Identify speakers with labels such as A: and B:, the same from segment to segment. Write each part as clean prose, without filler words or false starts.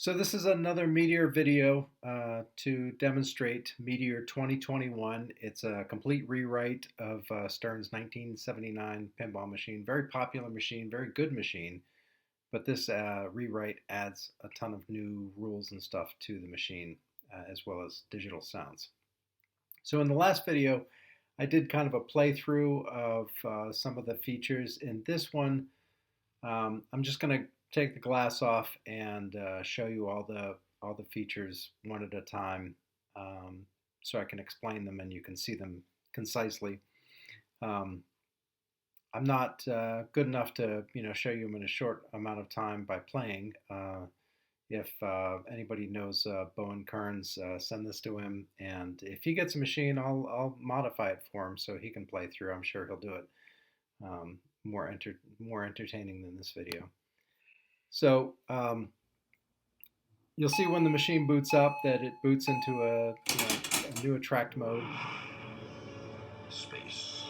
A: So this is another Meteor video to demonstrate Meteor 2021. It's a complete rewrite of Stern's 1979 pinball machine. Very popular machine, very good machine, but this rewrite adds a ton of new rules and stuff to the machine, as well as digital sounds. So in the last video, I did kind of a playthrough of some of the features. In this one, I'm just going to take the glass off and show you all the features one at a time, so I can explain them and you can see them concisely. I'm not good enough to show you them in a short amount of time by playing. If anybody knows Bowen Kearns, send this to him, and if he gets a machine, I'll modify it for him so he can play through. I'm sure he'll do it more entertaining than this video. So you'll see when the machine boots up that it boots into a new attract mode.
B: Space.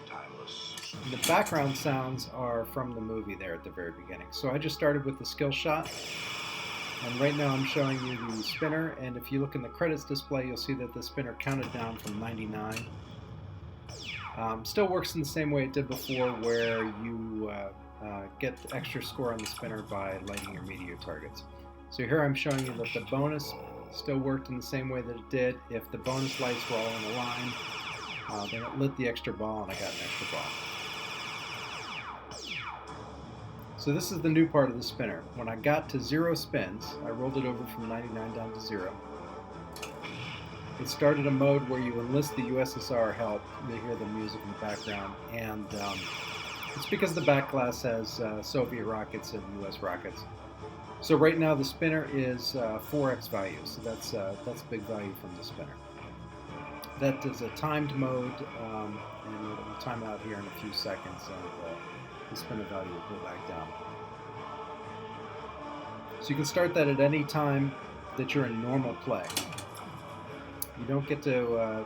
B: Timeless.
A: And the background sounds are from the movie there at the very beginning. So I just started with the skill shot. And right now I'm showing you the spinner. And if you look in the credits display, you'll see that the spinner counted down from 99. Still works in the same way it did before, where you get the extra score on the spinner by lighting your Meteor targets. So here I'm showing you that the bonus still worked in the same way that it did. If the bonus lights were all in a line, then it lit the extra ball and I got an extra ball. So this is the new part of the spinner. When I got to 0 spins, I rolled it over from 99 down to 0. It started a mode where you enlist the USSR help. You hear the music in the background, and it's because the back glass has Soviet rockets and US rockets. So right now the spinner is 4x value, so that's big value from the spinner. That is a timed mode, and it will time out here in a few seconds, and the spinner value will go back down. So you can start that at any time that you're in normal play. You don't get to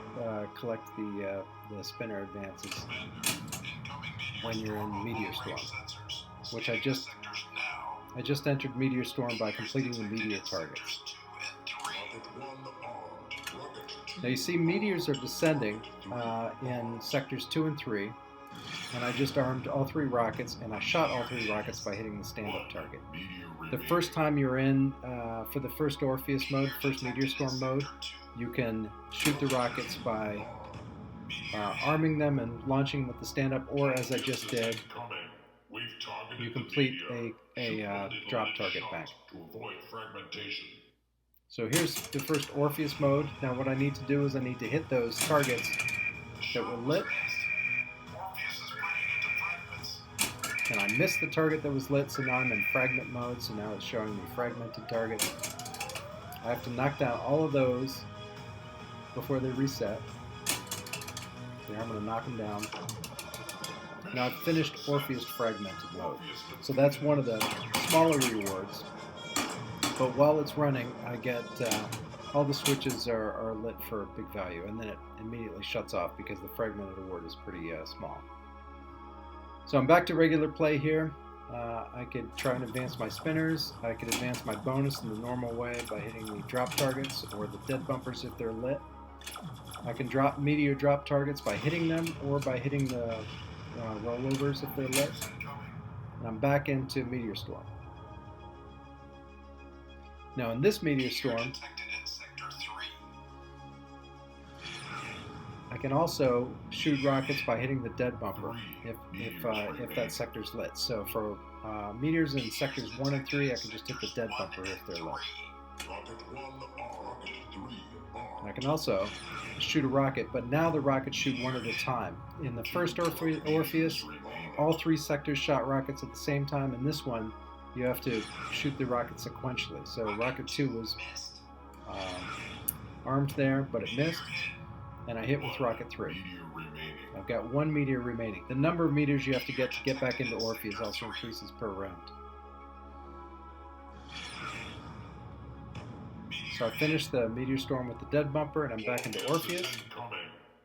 A: collect the spinner advances when you're in Meteor Storm, which I just entered Meteor Storm by completing the Meteor targets. Now you see meteors are descending in sectors 2 and 3, and I just armed all 3 rockets, and I shot all 3 rockets by hitting the stand-up target. The first time you're in, for the first Orpheus mode, first Meteor Storm mode, you can shoot the rockets by arming them and launching with the stand-up, or as I just did, you complete a drop target back. So here's the first Orpheus mode. Now what I need to do is I need to hit those targets that were lit. And I missed the target that was lit, so now I'm in fragment mode, so now it's showing me fragmented targets. I have to knock down all of those before they reset. So here I'm going to knock them down. Now I've finished Orpheus fragmented mode. So that's one of the smaller rewards. But while it's running, I get all the switches are lit for big value, and then it immediately shuts off because the fragmented award is pretty small. So I'm back to regular play here. I could try and advance my spinners. I could advance my bonus in the normal way by hitting the drop targets or the dead bumpers if they're lit. I can drop Meteor drop targets by hitting them or by hitting the rollovers if they're lit. And I'm back into Meteor Storm. Now in this Meteor Storm, I can also shoot rockets by hitting the dead bumper if that sector's lit. So for meteors in sectors 1 and 3, I can just hit the dead bumper if they're lit. I can also shoot a rocket, but now the rockets shoot one at a time. In the first Orpheus, all 3 sectors shot rockets at the same time. In this one, you have to shoot the rocket sequentially. So rocket 2 was armed there, but it missed. And I hit with rocket 3. I've got 1 meteor remaining. The number of meteors you have to get back into Orpheus also increases per round. So I finished the Meteor Storm with the dead bumper, and I'm back into Orpheus.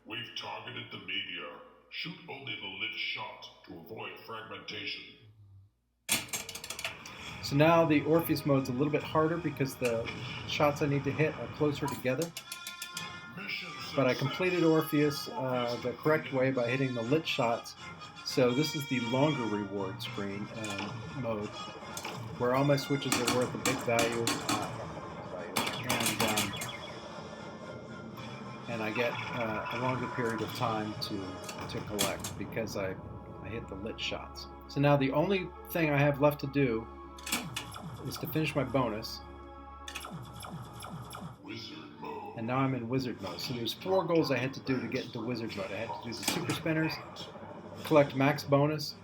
B: We've targeted the meteor. Shoot only the lit shot to avoid fragmentation.
A: So now the Orpheus mode's a little bit harder because the shots I need to hit are closer together. But I completed Orpheus the correct way by hitting the lit shots. So this is the longer reward screen mode, where all my switches are worth a big value, and I get a longer period of time to collect because I hit the lit shots. So now the only thing I have left to do is to finish my bonus. And now I'm in wizard mode. So there's 4 goals I had to do to get into wizard mode. I had to do the super spinners, collect max bonus,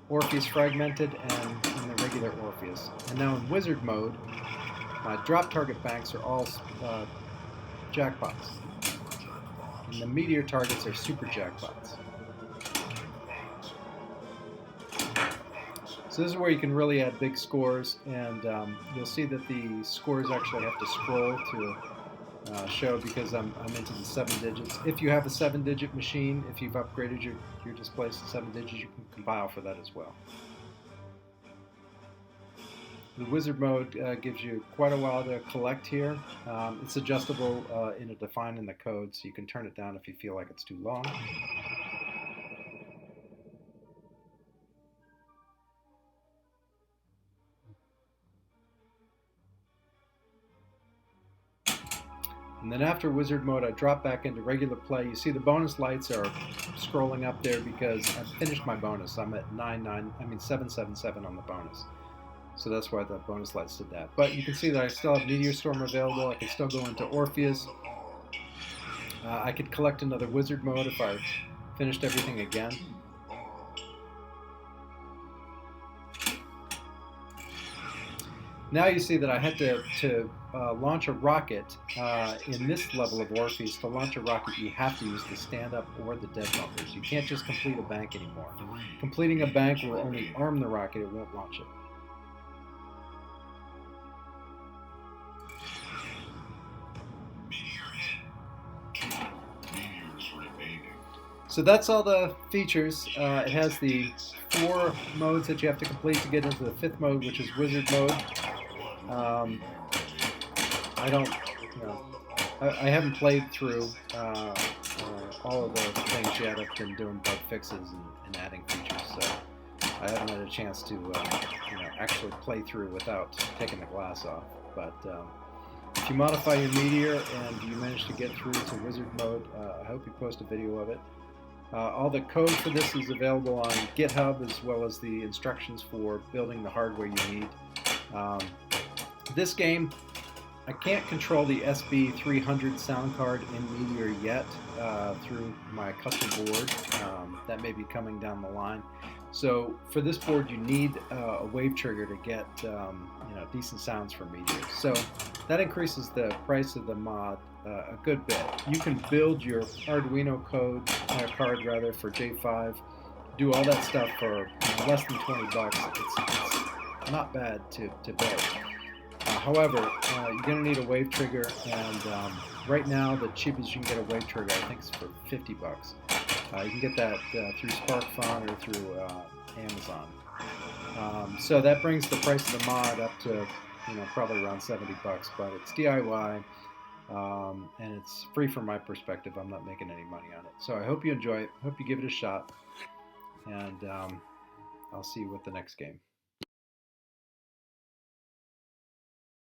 A: Orpheus fragmented, and the regular Orpheus. And now in wizard mode, my drop target banks are all jackpots. And the meteor targets are super jackpots. So this is where you can really add big scores, and you'll see that the scores actually have to scroll to show because I'm into the 7 digits. If you have a 7-digit machine, if you've upgraded your displays to 7 digits, you can compile for that as well. The wizard mode gives you quite a while to collect here. It's adjustable in a define in the code, so you can turn it down if you feel like it's too long. And then after wizard mode, I drop back into regular play. You see the bonus lights are scrolling up there because I've finished my bonus. I'm at 777 on the bonus. So that's why the bonus lights did that. But you can see that I still have Meteor Storm available. I can still go into Orpheus. I could collect another wizard mode if I finished everything again. Now you see that I had to launch a rocket in this level of Orpheus. To launch a rocket, you have to use the stand-up or the dead bumpers. You can't just complete a bank anymore. Completing a bank will only arm the rocket, it won't launch it. So that's all the features. It has the 4 modes that you have to complete to get into the 5th mode, which is wizard mode. I haven't played through all of the things yet. I've been doing bug fixes and adding features, so I haven't had a chance to actually play through without taking the glass off. But if you modify your Meteor and you manage to get through to wizard mode, I hope you post a video of it. All the code for this is available on GitHub, as well as the instructions for building the hardware you need. This game, I can't control the SB300 sound card in Meteor yet through my custom board. That may be coming down the line. So for this board, you need a Wav Trigger to get decent sounds from Meteor. So that increases the price of the mod a good bit. You can build your Arduino card for J5, do all that stuff for less than 20 bucks. It's not bad to build. However, you're going to need a Wav Trigger, and right now the cheapest you can get a Wav Trigger, I think, is for 50 bucks. You can get that through SparkFun or through Amazon. So that brings the price of the mod up to probably around 70 bucks, but it's DIY, and it's free from my perspective. I'm not making any money on it. So I hope you enjoy it. Hope you give it a shot, and I'll see you with the next game.